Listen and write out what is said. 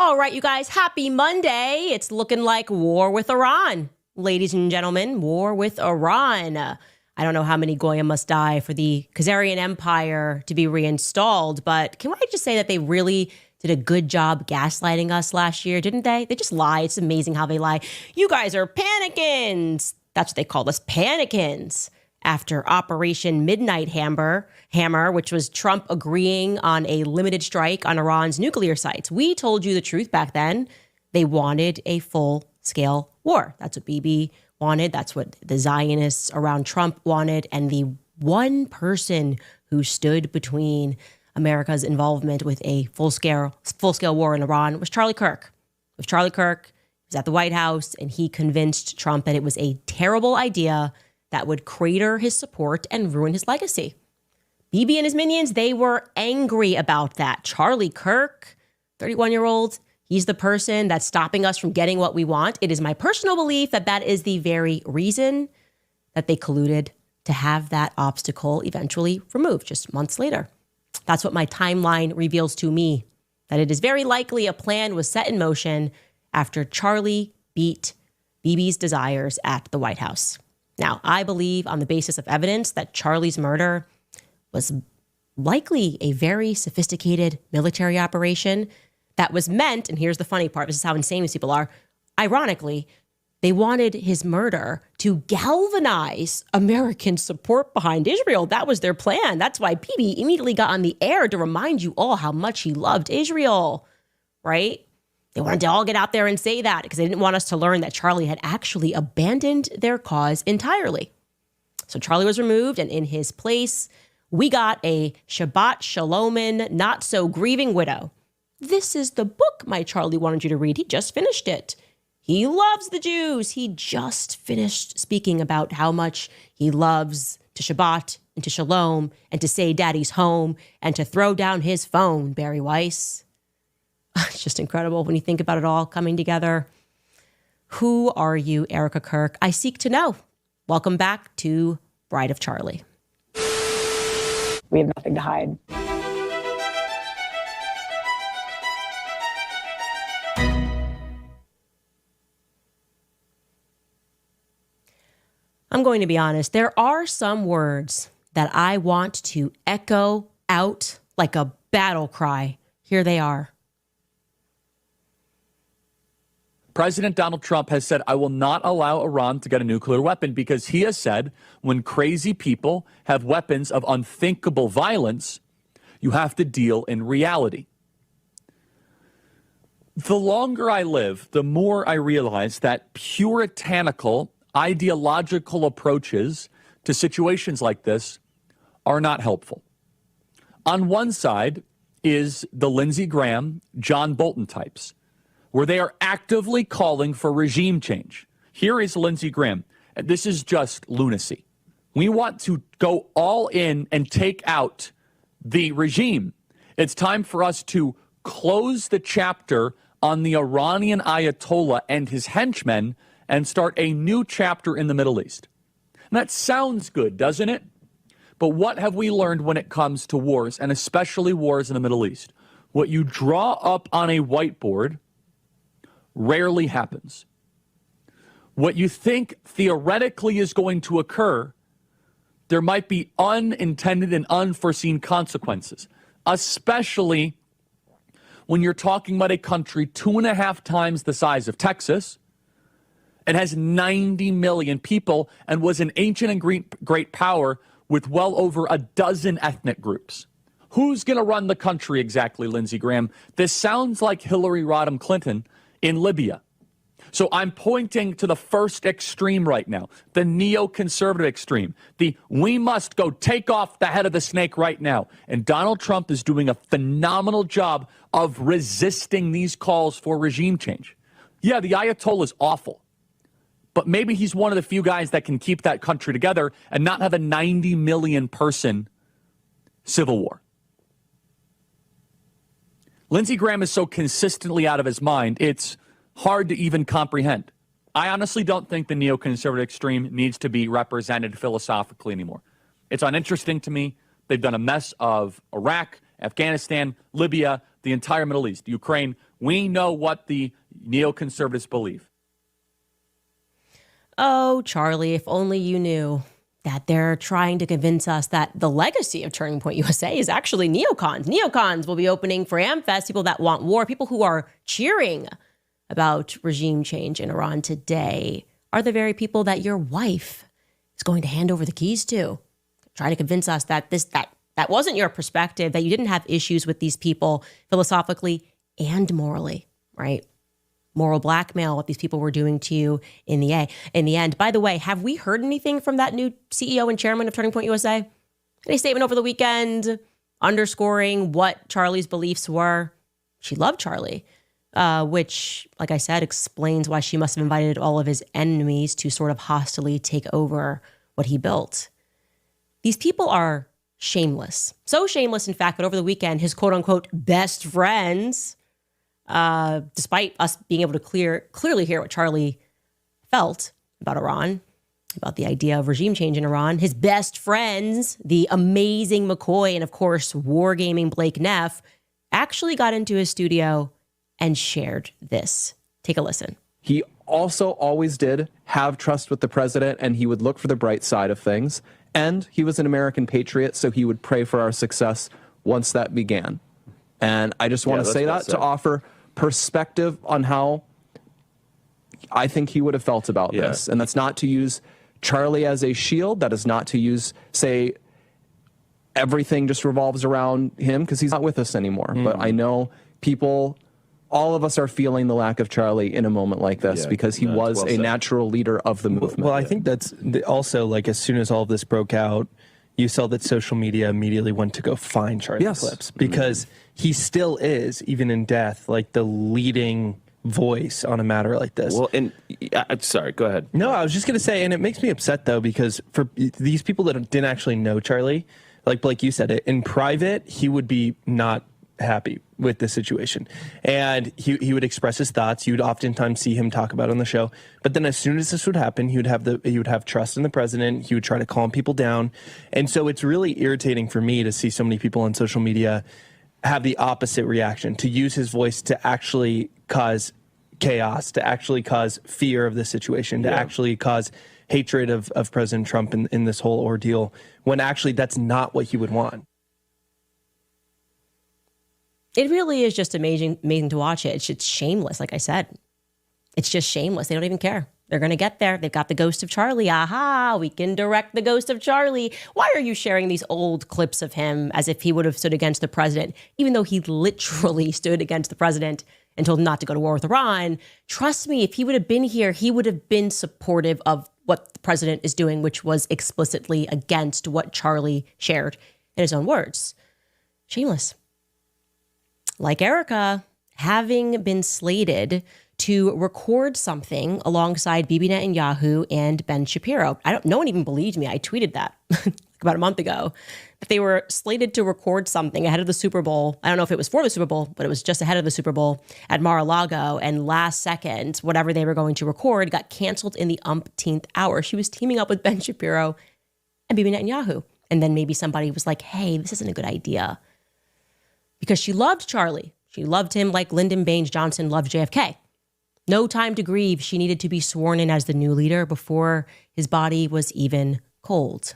All right, you guys, happy Monday. It's looking like war with Iran. Ladies and gentlemen, war with Iran. I don't know how many Goyim must die for the Khazarian Empire to be reinstalled, but can I just say that they really did a good job gaslighting us last year, didn't they? They just lie. It's amazing how they lie. You guys are panicins. That's what they called us, panicins. After Operation Midnight Hammer, which was Trump agreeing on a limited strike on Iran's nuclear sites. We told you the truth back then. They wanted a full-scale war. That's what Bibi wanted. That's what the Zionists around Trump wanted. And the one person who stood between America's involvement with a full-scale war in Iran was Charlie Kirk. It was Charlie Kirk. He was at the White House, and he convinced Trump that it was a terrible idea that would crater his support and ruin his legacy. Bibi and his minions, they were angry about that. Charlie Kirk, 31-year-old, he's the person that's stopping us from getting what we want. It is my personal belief that that is the very reason that they colluded to have that obstacle eventually removed just months later. That's what my timeline reveals to me, that it is very likely a plan was set in motion after Charlie beat Bibi's desires at the White House. Now, I believe on the basis of evidence that Charlie's murder was likely a very sophisticated military operation that was meant, and here's the funny part, this is how insane these people are, ironically, they wanted his murder to galvanize American support behind Israel. That was their plan. That's why Bibi immediately got on the air to remind you all how much he loved Israel, right? They wanted to all get out there and say that because they didn't want us to learn that Charlie had actually abandoned their cause entirely. So Charlie was removed, and in his place, we got a Shabbat Shalomin, not so grieving widow. This is the book my Charlie wanted you to read. He just finished it. He loves the Jews. He just finished speaking about how much he loves to Shabbat and to Shalom and to say daddy's home and to throw down his phone, Barry Weiss. It's just incredible when you think about it all coming together. Who are you, Erica Kirk? I seek to know. Welcome back to Bride of Charlie. We have nothing to hide. I'm going to be honest. There are some words that I want to echo out like a battle cry. Here they are. President Donald Trump has said, I will not allow Iran to get a nuclear weapon because he has said when crazy people have weapons of unthinkable violence, you have to deal in reality. The longer I live, the more I realize that puritanical, ideological approaches to situations like this are not helpful. On one side is the Lindsey Graham, John Bolton types, where they are actively calling for regime change. Here is Lindsey Graham. This is just lunacy. We want to go all in and take out the regime. It's time for us to close the chapter on the Iranian Ayatollah and his henchmen and start a new chapter in the Middle East. And that sounds good, doesn't it? But what have we learned when it comes to wars, and especially wars in the Middle East? What you draw up on a whiteboard rarely happens. What you think theoretically is going to occur, there might be unintended and unforeseen consequences, especially when you're talking about a country 2.5 times the size of Texas. It has 90 million people and was an ancient and great power with well over a dozen ethnic groups. Who's going to run the country exactly, Lindsey Graham? This sounds like Hillary Rodham Clinton in Libya. So I'm pointing to the first extreme right now, the neoconservative extreme, the we must go take off the head of the snake right now. And Donald Trump is doing a phenomenal job of resisting these calls for regime change. Yeah, the Ayatollah is awful, but maybe he's one of the few guys that can keep that country together and not have a 90 million person civil war. Lindsey Graham is so consistently out of his mind, it's hard to even comprehend. I honestly don't think the neoconservative extreme needs to be represented philosophically anymore. It's uninteresting to me. They've done a mess of Iraq, Afghanistan, Libya, the entire Middle East, Ukraine. We know what the neoconservatives believe. Oh, Charlie, if only you knew that they're trying to convince us that the legacy of Turning Point USA is actually neocons. Neocons will be opening for AmFest, people that want war, people who are cheering about regime change in Iran today are the very people that your wife is going to hand over the keys to. Trying to convince us that that wasn't your perspective, that you didn't have issues with these people philosophically and morally, right? Moral blackmail, what these people were doing to you in the end. By the way, have we heard anything from that new CEO and chairman of Turning Point USA? Any statement over the weekend underscoring what Charlie's beliefs were? She loved Charlie, which, like I said, explains why she must have invited all of his enemies to sort of hostilely take over what he built. These people are shameless. So shameless, in fact, that over the weekend, his quote-unquote best friends, despite us being able to clearly hear what Charlie felt about Iran, about the idea of regime change in Iran, his best friends, the amazing McCoy and, of course, wargaming Blake Neff, actually got into his studio and shared this. Take a listen. He also always did have trust with the president, and he would look for the bright side of things. And he was an American patriot, so he would pray for our success once that began. And I just want to say that to offer perspective on how I think he would have felt about this. And that's not to use Charlie as a shield. That is not to use, say, everything just revolves around him, because he's not with us anymore. But I know people, all of us are feeling the lack of Charlie in a moment like this, because he was a natural leader of the movement. Well, I think that's also, like, as soon as all of this broke out, you saw that social media immediately went to go find Charlie clips, because he still is, even in death, like the leading voice on a matter like this. Well, and sorry, go ahead. No, I was just going to say, and it makes me upset, though, because for these people that didn't actually know Charlie, like Blake, you said it, in private, he would be not happy with the situation, and he would express his thoughts. You would oftentimes see him talk about it on the show, but then as soon as this would happen, he would have trust in the president. He would try to calm people down, and so it's really irritating for me to see so many people on social media have the opposite reaction, to use his voice to actually cause chaos, to actually cause fear of the situation, to actually cause hatred of President Trump in this whole ordeal, when actually that's not what he would want. It really is just amazing to watch it. It's just shameless, like I said. It's just shameless. They don't even care. They're going to get there. They've got the ghost of Charlie. Aha, we can direct the ghost of Charlie. Why are you sharing these old clips of him as if he would have stood against the president, even though he literally stood against the president and told him not to go to war with Iran? Trust me, if he would have been here, he would have been supportive of what the president is doing, which was explicitly against what Charlie shared in his own words. Shameless. Like Erica, having been slated to record something alongside Bibi Netanyahu and Ben Shapiro. No one even believed me. I tweeted that about a month ago, that they were slated to record something ahead of the Super Bowl. I don't know if it was for the Super Bowl, but it was just ahead of the Super Bowl at Mar-a-Lago. And last second, whatever they were going to record got canceled in the umpteenth hour. She was teaming up with Ben Shapiro and Bibi Netanyahu. And then maybe somebody was like, hey, this isn't a good idea. Because she loved Charlie. She loved him like Lyndon Baines Johnson loved JFK. No time to grieve. She needed to be sworn in as the new leader before his body was even cold.